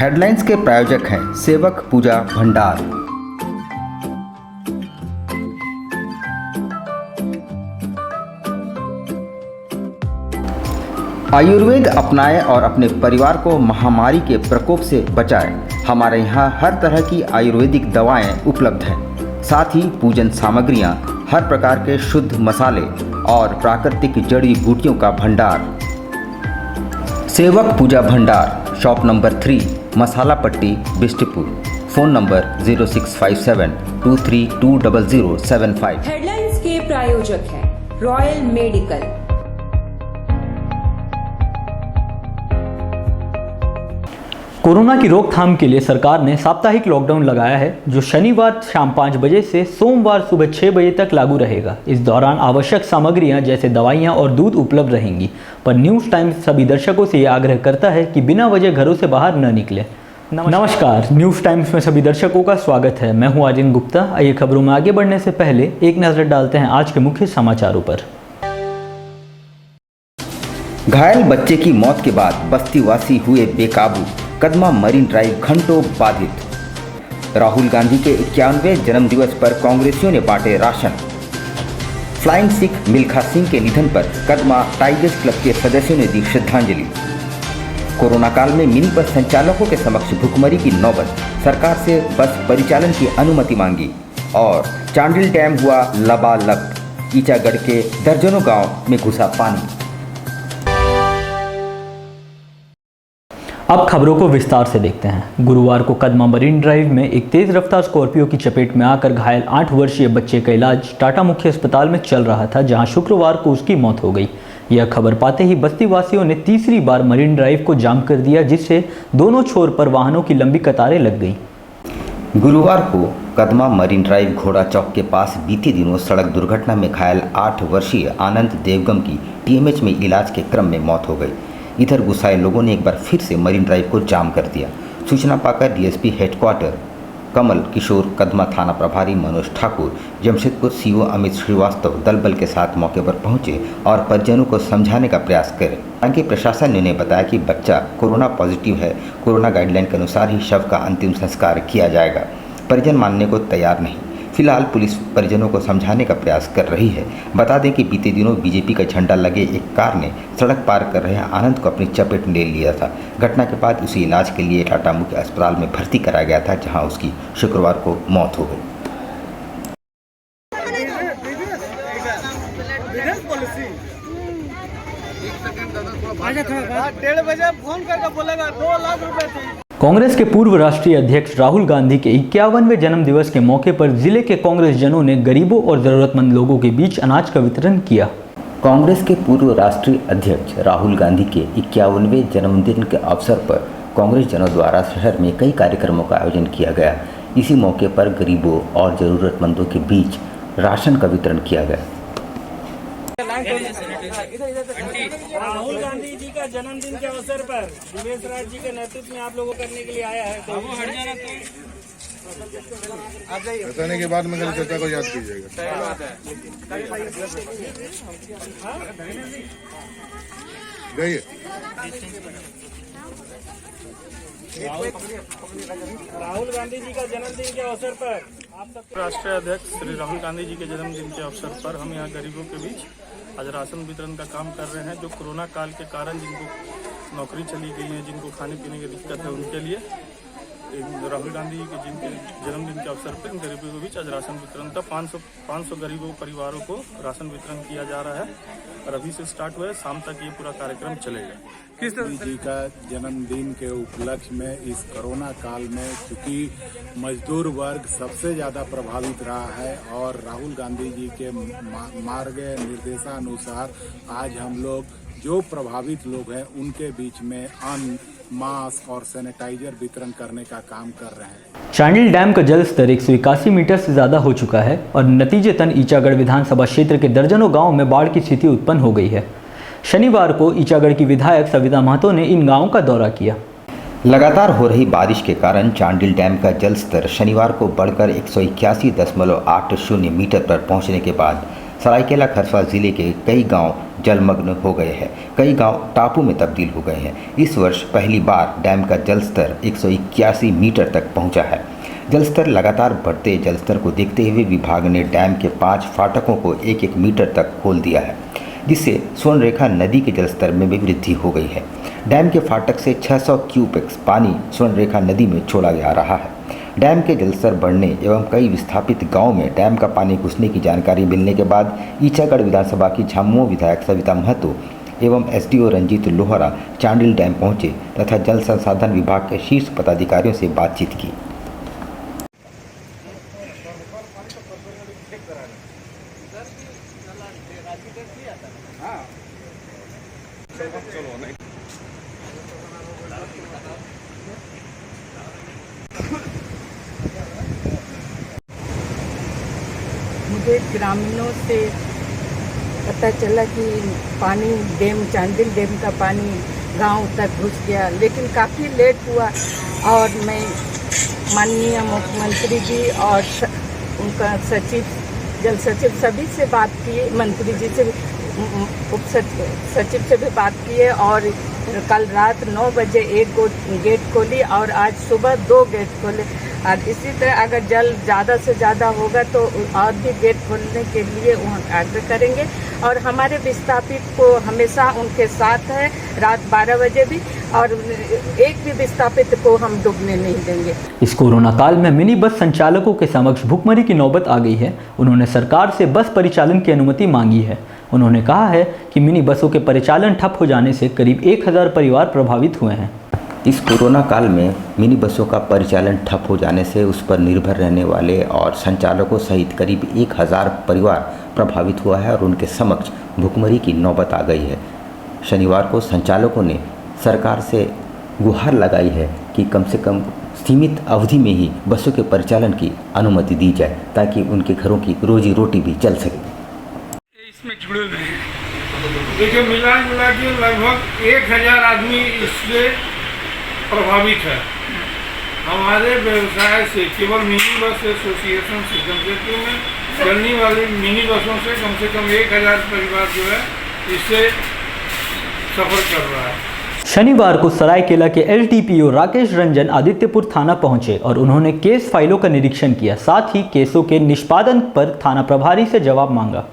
Headlines के प्रायोजक हैं सेवक पूजा भंडार। आयुर्वेद अपनाएं और अपने परिवार को महामारी के प्रकोप से बचाएं। हमारे यहाँ हर तरह की आयुर्वेदिक दवाएं उपलब्ध हैं, साथ ही पूजन सामग्रियां, हर प्रकार के शुद्ध मसाले और प्राकृतिक जड़ी बूटियों का भंडार। सेवक पूजा भंडार, शॉप नंबर 3, मसाला पट्टी, बिष्टपुर। Phone number 065723200075। हेडलाइंस के प्रायोजक हैं रॉयल मेडिकल। कोरोना की रोकथाम के लिए सरकार ने साप्ताहिक लॉकडाउन लगाया है, जो शनिवार शाम 5 बजे से सोमवार सुबह 6 बजे तक लागू रहेगा। इस दौरान आवश्यक सामग्रियां जैसे दवाइयां और दूध उपलब्ध रहेंगी, पर न्यूज़ टाइम्स सभी दर्शकों से यह आग्रह करता है कि बिना वजह घरों से बाहर न निकलें। नमस्कार, न्यूज़ टाइम्स में सभी दर्शकों का स्वागत है। मैं हूं आर्यन गुप्ता। आइए खबरों में आगे बढ़ने से पहले एक नज़र डालते हैं आज के मुख्य समाचारों पर। घायल बच्चे की मौत के बाद बस्तीवासी हुए बेकाबू, कदमा मरीन ड्राइव घंटों बाधित। राहुल गांधी के 51वें जन्मदिवस पर कांग्रेसियों ने बांटे राशन। फ्लाइंग सिख मिल्खा सिंह के निधन पर कदमा टाइगर्स क्लब के सदस्यों ने दी श्रद्धांजलि। कोरोना काल में मिनी बस संचालकों के समक्ष भुखमरी की नौबत, सरकार से बस परिचालन की अनुमति मांगी। और चांडिल डैम हुआ लबालब, ईचागढ़ के दर्जनों गांव में घुसा पानी। अब खबरों को विस्तार से देखते हैं। गुरुवार को कदमा मरीन ड्राइव में एक तेज रफ्तार स्कॉर्पियो की चपेट में आकर घायल 8 वर्षीय बच्चे का इलाज टाटा मुख्य अस्पताल में चल रहा था, जहां शुक्रवार को उसकी मौत हो गई। यह खबर पाते ही बस्ती वासियों ने तीसरी बार मरीन ड्राइव को जाम कर दिया, जिससे दोनों छोर पर वाहनों की लंबी कतारें लग गई। गुरुवार को कदमा मरीन ड्राइव घोड़ा चौक के पास बीते दिनों सड़क दुर्घटना में घायल 8 वर्षीय आनंद देवगम की टीएमएच में इलाज के क्रम में मौत हो गई। इधर गुस्साए लोगों ने एक बार फिर से मरीन ड्राइव को जाम कर दिया। सूचना पाकर डीएसपी हेडक्वार्टर कमल किशोर, कदमा थाना प्रभारी मनोज ठाकुर, जमशेदपुर सीओ अमित श्रीवास्तव दल बल के साथ मौके पर पहुंचे और परिजनों को समझाने का प्रयास करे। हालांकि प्रशासन ने उन्हें बताया कि बच्चा कोरोना पॉजिटिव है, कोरोना गाइडलाइन के अनुसार ही शव का अंतिम संस्कार किया जाएगा। परिजन मानने को तैयार नहीं। फिलहाल पुलिस परिजनों को समझाने का प्रयास कर रही है। बता दें कि बीते दिनों बीजेपी का झंडा लगे एक कार ने सड़क पार कर रहे आनंद को अपनी चपेट में ले लिया था। घटना के बाद उसे इलाज के लिए टाटा मुख्य अस्पताल में भर्ती कराया गया था, जहां उसकी शुक्रवार को मौत हो गई। कांग्रेस के पूर्व राष्ट्रीय अध्यक्ष राहुल गांधी के 51वें जन्मदिवस के मौके पर जिले के कांग्रेस जनों ने गरीबों और जरूरतमंद लोगों के बीच अनाज का वितरण किया। कांग्रेस के पूर्व राष्ट्रीय अध्यक्ष राहुल गांधी के 51वें जन्मदिन के अवसर पर कांग्रेस जनों द्वारा शहर में कई कार्यक्रमों का आयोजन किया गया। इसी मौके पर गरीबों और जरूरतमंदों के बीच राशन का वितरण किया गया। राहुल गांधी जी का जन्मदिन के अवसर पर दिवेश राज जी के नेतृत्व में आप लोगों करने के लिए आया है, तो वो हट जाना बताने के बाद में चर्चा को याद कीजिएगा। राहुल गांधी जी का जन्मदिन के अवसर पर आप सब राष्ट्रीय अध्यक्ष श्री राहुल गांधी जी के जन्मदिन के अवसर पर हम यहाँ गरीबों के बीच आज राशन वितरण का काम कर रहे हैं। जो कोरोना काल के कारण जिनको नौकरी चली गई है, जिनको खाने पीने की दिक्कत है, उनके लिए राहुल गांधी जी के जिनके जन्मदिन के अवसर पर इन गरीबों के बीच आज राशन वितरण का 500 गरीबों परिवारों को राशन वितरण किया जा रहा है और अभी से स्टार्ट हुआ है। शाम तक ये पूरा कार्यक्रम चलेगा। किस तरह जी का जन्मदिन के उपलक्ष्य में इस कोरोना काल में, चूंकि मजदूर वर्ग सबसे ज्यादा प्रभावित रहा है और राहुल गांधी जी के मार्ग निर्देशानुसार आज हम लोग जो प्रभावित लोग हैं उनके बीच में अन्न, मास्क और सैनिटाइजर वितरण करने का काम कर रहे हैं। चांडिल डैम का जल स्तर 181 मीटर से ज़्यादा हो चुका है और नतीजतन ईचागढ़ विधानसभा क्षेत्र के दर्जनों गांवों में बाढ़ की स्थिति उत्पन्न हो गई है। शनिवार को ईचागढ़ की विधायक सविता महतो ने इन गांवों का दौरा किया। लगातार हो रही बारिश के कारण चांडिल डैम का जल स्तर शनिवार को बढ़कर 181.80 मीटर पर पहुंचने के बाद सरायकेला खरसावां जिले के कई गांव जलमग्न हो गए हैं, कई गांव टापू में तब्दील हो गए हैं। इस वर्ष पहली बार डैम का जलस्तर 181 मीटर तक पहुंचा है। जलस्तर लगातार बढ़ते जलस्तर को देखते हुए विभाग ने डैम के 5 फाटकों को 1-1 मीटर तक खोल दिया है, जिससे स्वर्णरेखा नदी के जलस्तर में भी वृद्धि हो गई है। डैम के फाटक से 600 क्यूसेक पानी स्वर्णरेखा नदी में छोड़ा जा रहा है। डैम के जलस्तर बढ़ने एवं कई विस्थापित गांवों में डैम का पानी घुसने की जानकारी मिलने के बाद ईचागढ़ विधानसभा की झामुमो विधायक सविता महतो एवं एसडीओ रंजीत लोहरा चांडिल डैम पहुंचे तथा जल संसाधन विभाग के शीर्ष पदाधिकारियों से बातचीत की। मुझे ग्रामीणों से पता चला कि पानी चांडिल डैम का पानी गांव तक घुस गया, लेकिन काफ़ी लेट हुआ और मैं माननीय मुख्यमंत्री जी और उनका सचिव जल सचिव सभी से बात की, मंत्री जी से उप सचिव से भी बात की है और कल रात 9 बजे एक गेट खोली और आज सुबह 2 गेट खोले। और इसी तरह अगर जल ज़्यादा से ज़्यादा होगा तो और भी गेट खोलने के लिए आग्रह करेंगे और हमारे विस्थापित को हमेशा उनके साथ है रात 12 बजे भी, और एक भी विस्थापित को हम डूबने नहीं देंगे। इस कोरोना काल में मिनी बस संचालकों के समक्ष भुखमरी की नौबत आ गई है। उन्होंने सरकार से बस परिचालन की अनुमति मांगी है। उन्होंने कहा है कि मिनी बसों के परिचालन ठप हो जाने से करीब 1000 परिवार प्रभावित हुए हैं। इस कोरोना काल में मिनी बसों का परिचालन ठप हो जाने से उस पर निर्भर रहने वाले और संचालकों सहित करीब 1000 परिवार प्रभावित हुआ है और उनके समक्ष भुखमरी की नौबत आ गई है। शनिवार को संचालकों ने सरकार से गुहार लगाई है कि कम से कम सीमित अवधि में ही बसों के परिचालन की अनुमति दी जाए ताकि उनके घरों की रोजी रोटी भी चल सके। इसमें जुड़े हुए हैं, देखिए मिला के लगभग 1000 आदमी इससे प्रभावित है। हमारे व्यवसाय से केवल मिनी बस एसोसिएशन से जमशेदपुर में चलने वाली मिनी बसों से कम 1000 परिवार जो है इससे सफर कर रहा है। शनिवार को सरायकेला के एलटीपीओ राकेश रंजन आदित्यपुर थाना पहुंचे और उन्होंने केस फाइलों का निरीक्षण किया, साथ ही केसों के निष्पादन पर थाना प्रभारी से जवाब मांगा।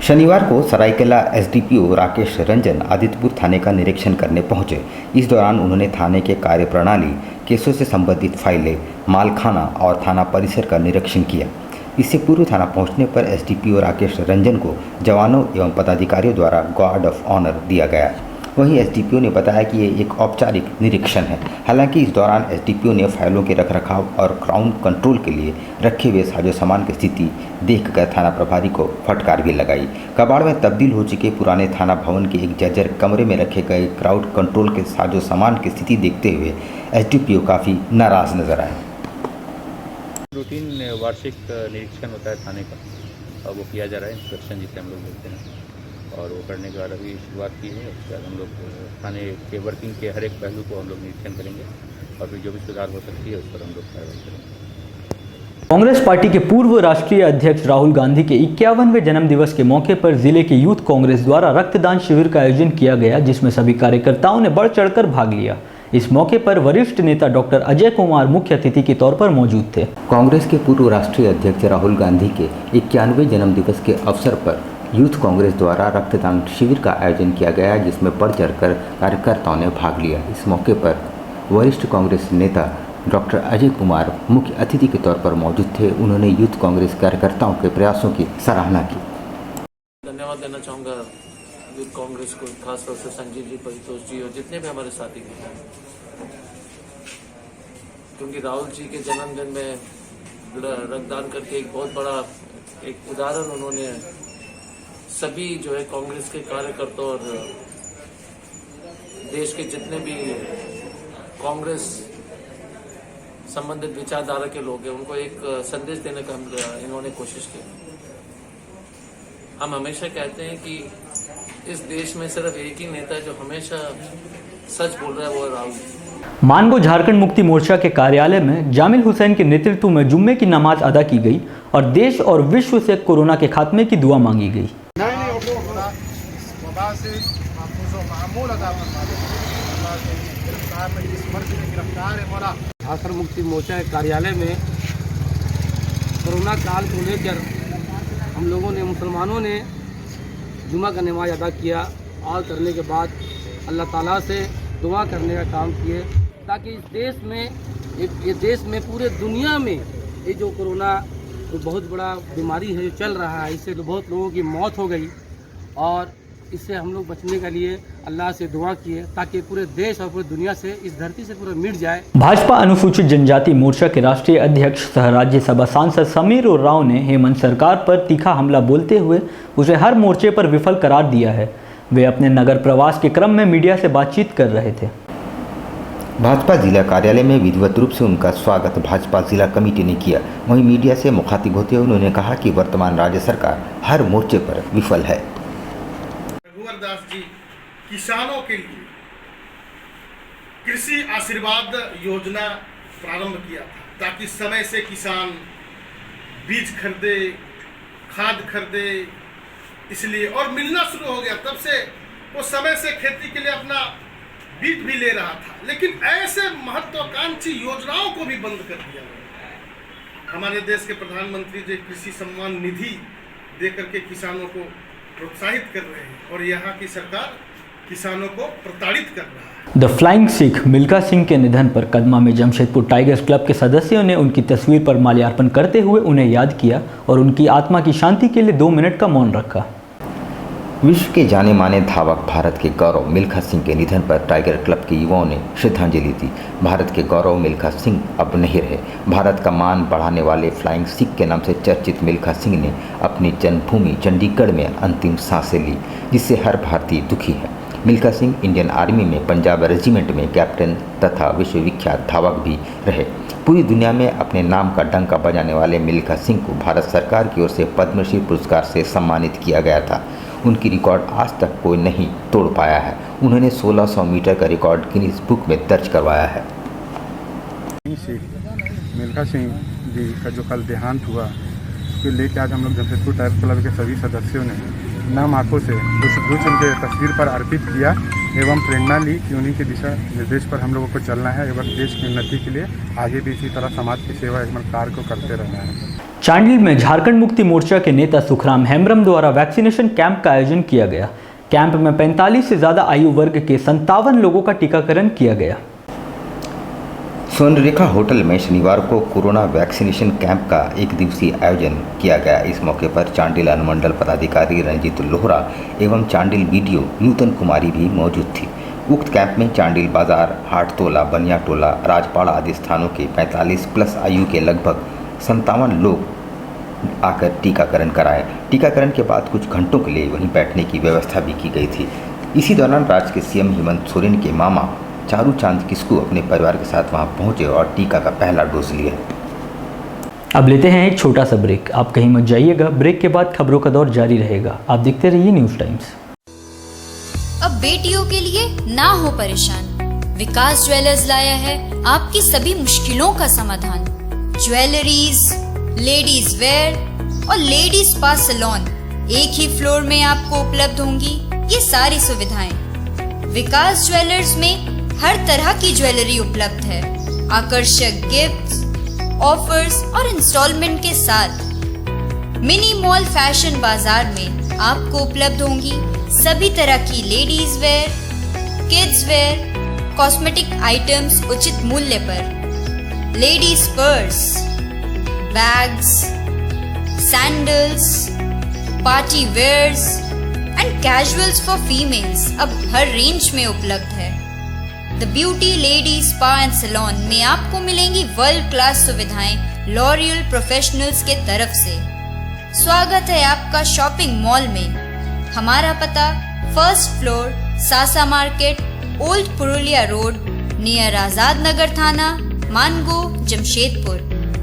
शनिवार को सरायकेला एसडीपीओ राकेश रंजन आदित्यपुर थाने का निरीक्षण करने पहुंचे। इस दौरान उन्होंने थाने के कार्यप्रणाली, केसों से संबंधित फाइलें, मालखाना और थाना परिसर का निरीक्षण किया। इससे पूर्व थाना पहुंचने पर एसडीपीओ राकेश रंजन को जवानों एवं पदाधिकारियों द्वारा गार्ड ऑफ ऑनर दिया गया। वहीं एसडीपीओ ने बताया कि ये एक औपचारिक निरीक्षण है। हालांकि इस दौरान एसडीपीओ ने फाइलों के रखरखाव और क्राउड कंट्रोल के लिए रखे हुए साजो सामान की स्थिति देखकर थाना प्रभारी को फटकार भी लगाई। कबाड़ में तब्दील हो चुके पुराने थाना भवन के एक जर्जर कमरे में रखे गए क्राउड कंट्रोल के साजो सामान की स्थिति देखते हुए एसडीपीओ काफ़ी नाराज नजर आए। रूटीन वार्षिक निरीक्षण होता है थाने का, अब वो किया जा रहा है, इंस्पेक्शन जिसे हम लोग बोलते हैं, और वो करने के बाद अभी शुरुआत की है। उसके बाद हम लोग थाने के वर्किंग के हर एक पहलू को हम लोग निरीक्षण करेंगे और फिर जो भी सुधार हो सकती है उस पर हम लोग कार्रवाई करेंगे। कांग्रेस पार्टी के पूर्व राष्ट्रीय अध्यक्ष राहुल गांधी के 51वें जन्मदिवस के मौके पर जिले के यूथ कांग्रेस द्वारा रक्तदान शिविर का आयोजन किया गया, जिसमें सभी कार्यकर्ताओं ने बढ़ चढ़कर भाग लिया। इस मौके पर वरिष्ठ नेता डॉक्टर अजय कुमार मुख्य अतिथि के तौर पर मौजूद थे। कांग्रेस के पूर्व राष्ट्रीय अध्यक्ष राहुल गांधी के 91वें जन्मदिवस के अवसर पर यूथ कांग्रेस द्वारा रक्तदान शिविर का आयोजन किया गया, जिसमें बढ़ चढ़कर कार्यकर्ताओं ने भाग लिया। इस मौके पर वरिष्ठ कांग्रेस नेता डॉक्टर अजय कुमार मुख्य अतिथि के तौर पर मौजूद थे। उन्होंने यूथ कांग्रेस कार्यकर्ताओं के प्रयासों की सराहना की। धन्यवाद देना चाहूँगा यूथ कांग्रेस को, खासतौर से संजीव जी, परितोष जी और जितने भी हमारे साथी हैं, क्योंकि राहुल जी के जन्मदिन में रक्तदान करके एक बहुत बड़ा एक उदाहरण उन्होंने सभी जो है कांग्रेस के कार्यकर्ता और देश के जितने भी कांग्रेस संबंधित विचारधारा के लोग हैं उनको एक संदेश देने का इन्होंने कोशिश की। हम हमेशा कहते हैं कि इस देश में सिर्फ एक ही नेता है जो हमेशा सच बोल रहा है, वो है राहुल। मानगो झारखंड मुक्ति मोर्चा के कार्यालय में जामिल हुसैन के नेतृत्व में जुम्मे की नमाज अदा की गई और देश और विश्व से कोरोना के खात्मे की दुआ मांगी गई। झारखंड मुक्ति मोर्चा के कार्यालय में कोरोना काल को लेकर हम लोगों ने, मुसलमानों ने जुमा का नमाज अदा किया और करने के बाद अल्लाह ताला से दुआ करने का काम किए ताकि इस देश में पूरे दुनिया में ये जो कोरोना बहुत बड़ा बीमारी है जो चल रहा है, इससे तो बहुत लोगों की मौत हो गई और इससे हम लोग बचने के लिए अल्लाह से दुआ किए ताकि पूरे देश और पूरी दुनिया से, इस धरती से पूरा मिट जाए। भाजपा अनुसूचित जनजाति मोर्चा के राष्ट्रीय अध्यक्ष सह राज्यसभा सांसद समीर राव ने हेमंत सरकार पर तीखा हमला बोलते हुए उसे हर मोर्चे पर विफल करार दिया है। वे अपने नगर प्रवास के क्रम में मीडिया से बातचीत कर रहे थे। भाजपा जिला कार्यालय में विधिवत रूप से उनका स्वागत भाजपा जिला कमेटी ने किया। वहीं मीडिया से मुखातिब होते हुए उन्होंने कहा कि वर्तमान राज्य सरकार हर मोर्चे पर विफल है। दास जी किसानों के लिए कृषि आशीर्वाद योजना प्रारंभ किया था ताकि समय से किसान बीज खरीदे, खाद खरीदे, इसलिए और मिलना शुरू हो गया। तब से वो समय से खेती के लिए अपना बीज भी ले रहा था, लेकिन ऐसे महत्वाकांक्षी योजनाओं को भी बंद कर दिया गया। हमारे देश के प्रधानमंत्री जी कृषि सम्मान निधि देकर के किसानों को प्रोत्साहित कर रहे हैं और यहाँ की सरकार किसानों को प्रताड़ित कर रहा है। द फ्लाइंग सिख मिल्खा सिंह के निधन पर कदमा में जमशेदपुर टाइगर्स क्लब के सदस्यों ने उनकी तस्वीर पर माल्यार्पण करते हुए उन्हें याद किया और उनकी आत्मा की शांति के लिए 2 मिनट का मौन रखा। विश्व के जाने माने धावक भारत के गौरव मिल्खा सिंह के निधन पर टाइगर क्लब के युवाओं ने श्रद्धांजलि दी। भारत के गौरव मिल्खा सिंह अब नहीं रहे। भारत का मान बढ़ाने वाले फ्लाइंग सिख के नाम से चर्चित मिल्खा सिंह ने अपनी जन्मभूमि चंडीगढ़ में अंतिम सांसें ली, जिससे हर भारतीय दुखी है। मिल्खा सिंह इंडियन आर्मी में पंजाब रेजिमेंट में कैप्टन तथा विश्वविख्यात धावक भी रहे। पूरी दुनिया में अपने नाम का डंका बजाने वाले मिल्खा सिंह को भारत सरकार की ओर से पद्मश्री पुरस्कार से सम्मानित किया गया था। उनकी रिकॉर्ड आज तक कोई नहीं तोड़ पाया है। उन्होंने 1600 मीटर का रिकॉर्ड गिनीज बुक में दर्ज करवाया है। मिल्खा सिंह जी का जो कल देहांत हुआ, उसको लेकर आज हम लोग जमशेदपुर टाइगर क्लब के सभी सदस्यों ने नम आंखों से पुष्प उनके तस्वीर पर अर्पित किया एवं प्रेरणा ली कि उन्हीं के दिशा निर्देश पर हम लोगों को चलना है एवं देश की उन्नति के लिए आगे भी इसी तरह समाज की सेवा एवं कार्य को करते रहना है। चांडिल में झारखंड मुक्ति मोर्चा के नेता सुखराम हेम्ब्रम द्वारा वैक्सीनेशन कैंप का आयोजन किया गया। कैंप में 45 से ज़्यादा आयु वर्ग के 57 लोगों का टीकाकरण किया गया। स्वर्णरेखा होटल में शनिवार को कोरोना वैक्सीनेशन कैंप का एक दिवसीय आयोजन किया गया। इस मौके पर चांडिल अनुमंडल पदाधिकारी रंजीत लोहरा एवं चांडिल बीडीओ नूतन कुमारी भी मौजूद थी। उक्त कैंप में चांडिल बाजार, हाटतोला, बनियाटोला, राजपाड़ा आदि स्थानों के 45 प्लस आयु के लगभग 57 लोग आकर टीकाकरण कराए। टीकाकरण के बाद कुछ घंटों के लिए वहीं बैठने की व्यवस्था भी की गई थी। इसी दौरान राज्य के सीएम हेमंत सोरेन के मामा चारू चांद किस्कू अपने परिवार के साथ वहां पहुंचे और टीका का पहला डोज लिया। अब लेते हैं एक छोटा सा ब्रेक। आप कहीं मत जाइएगा। ब्रेक के बाद खबरों का दौर जारी रहेगा। आप देखते रहिए न्यूज़ टाइम्स। अब बेटियों के लिए ना हो परेशान, विकास ज्वेलर्स लाया है आपकी सभी मुश्किलों का समाधान। ज्वेलरीज, लेडीज वेयर और लेडीज स्पा सैलून एक ही फ्लोर में आपको उपलब्ध होंगी ये सारी सुविधाएं। विकास ज्वेलर्स में हर तरह की ज्वेलरी उपलब्ध है। आकर्षक गिफ्ट्स, ऑफर्स और इंस्टॉलमेंट के साथ मिनी मॉल फैशन बाजार में आपको उपलब्ध होंगी सभी तरह की ladies wear, kids wear, cosmetic items उचित मूल्य पर। Ladies purse, bags, sandals, party wears and casuals for females अब हर रेंज में उपलब्ध है। The beauty lady spa and salon में आपको मिलेंगी वर्ल्ड क्लास सुविधाएं लॉरियल प्रोफेशनल्स के तरफ से। स्वागत है आपका शॉपिंग मॉल में। हमारा पता 1st फ्लोर, सासा market, old Purulia road, near Azad Nagar थाना, Mango, Jamshedpur.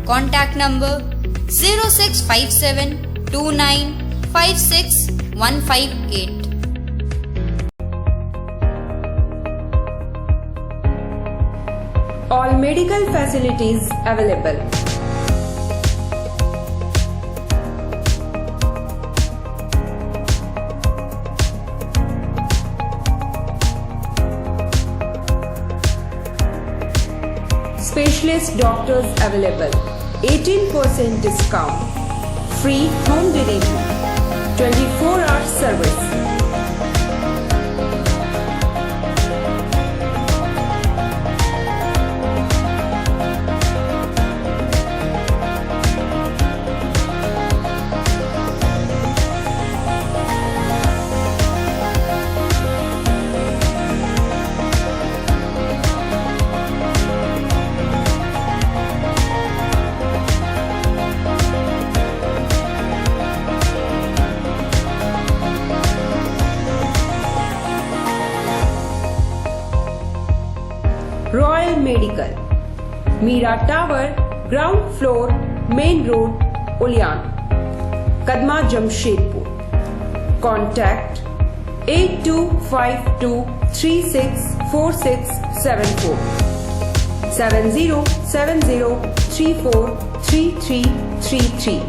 Contact number 0657 29 56 158। All medical facilities available. Specialist doctors available. 18% discount. Free home delivery. 24-hour service. Royal Medical, Mira Tower, ground floor, main road, Ulyan, Kadma, Jamshedpur. Contact 8252364674 7070343333.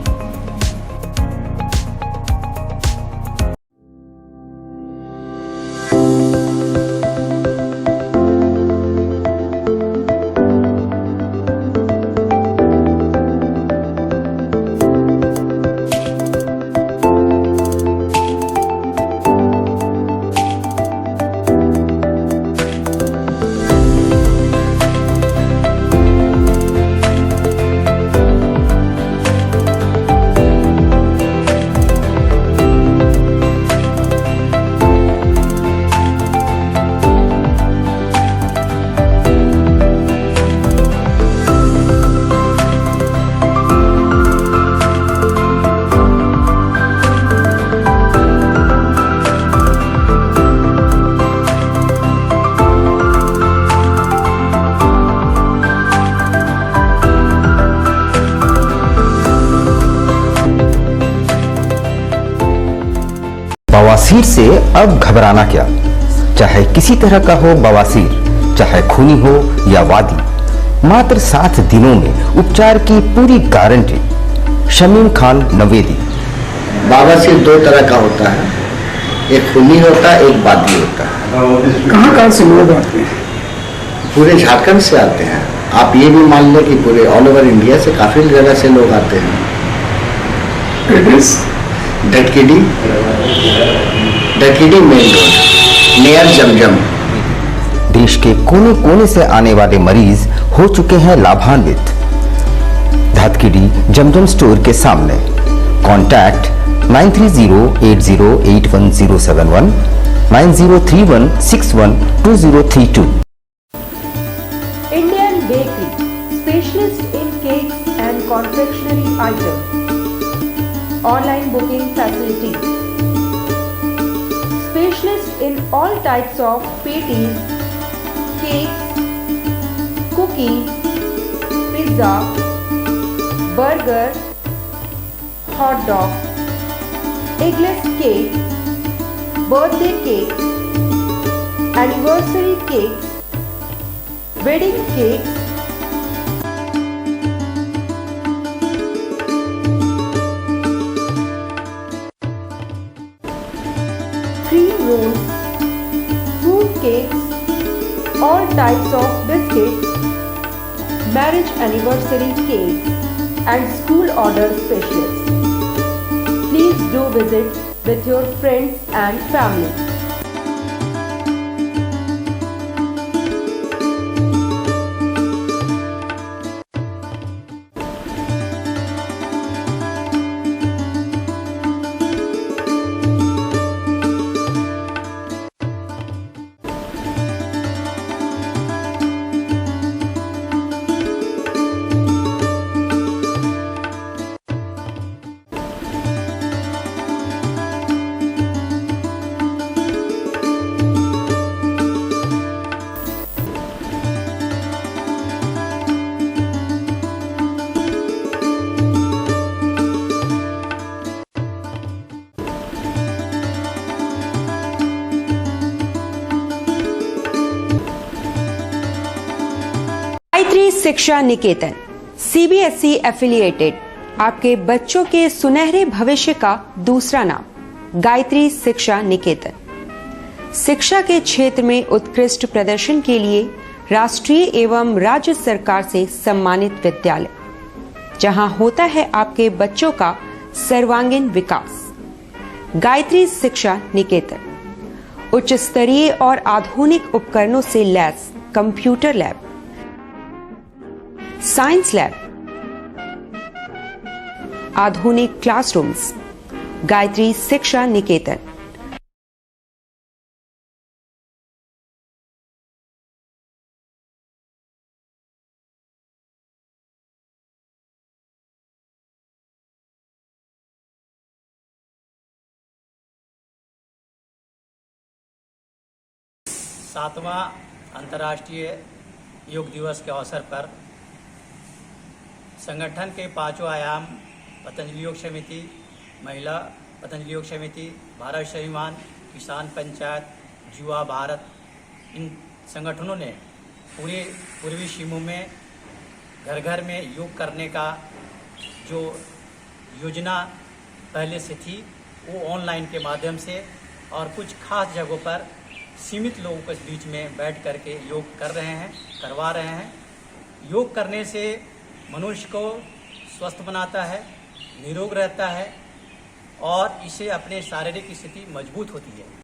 बवासीर से अब घबराना क्या, चाहे किसी तरह का हो बवासीर, चाहे खूनी हो या वादी, मात्र 7 दिनों में उपचार की पूरी गारंटी। शमीम खान नवेदी। बवासीर 2 तरह का होता है, एक खूनी होता है, एक वादी होता है। कहाँ से लोग आते हैं? पूरे झारखंड से आते हैं। आप ये भी मान लें कि पूरे ऑल ओवर इंडिया से काफी जगह से लोग आते हैं। डटकीडी मेन रोड नियर जमजम। देश के कोने कोने से आने वाले मरीज हो चुके हैं लाभान्वित। धातकीडी जमजम स्टोर के सामने। Contact 9308081071 9031612032। Indian Bakery, specialist in cakes and confectionery items. Online booking facilities. Specialist in all types of patties, cakes, cookies, pizza, burger, hot dog, eggless cake, birthday cake, anniversary cakes, wedding cakes, cream rolls, fruit cakes, all types of biscuits, marriage anniversary cakes, and school order specialists. Please do visit with your friends and family. शिक्षा निकेतन CBSE affiliated आपके बच्चों के सुनहरे भविष्य का दूसरा नाम गायत्री शिक्षा निकेतन। शिक्षा के क्षेत्र में उत्कृष्ट प्रदर्शन के लिए राष्ट्रीय एवं राज्य सरकार से सम्मानित विद्यालय, जहां होता है आपके बच्चों का सर्वांगीण विकास। गायत्री शिक्षा निकेतन उच्च स्तरीय और आधुनिक उपकरणों से lace computer lab, science lab, आधुनिक क्लासरूम्स। गायत्री शिक्षा निकेतन। सातवां अंतर्राष्ट्रीय योग दिवस के अवसर पर संगठन के पांचों आयाम पतंजलि योग समिति, महिला पतंजलि योग समिति, भारत स्वाभिमान, किसान पंचायत, युवा भारत, इन संगठनों ने पूरे पूर्वी सीमों में घर घर में योग करने का जो योजना पहले से थी वो ऑनलाइन के माध्यम से और कुछ खास जगहों पर सीमित लोगों के बीच में बैठ करके योग कर रहे हैं, करवा रहे हैं। योग करने से मनुष्य को स्वस्थ बनाता है, निरोग रहता है और इससे अपने शारीरिक स्थिति मजबूत होती है।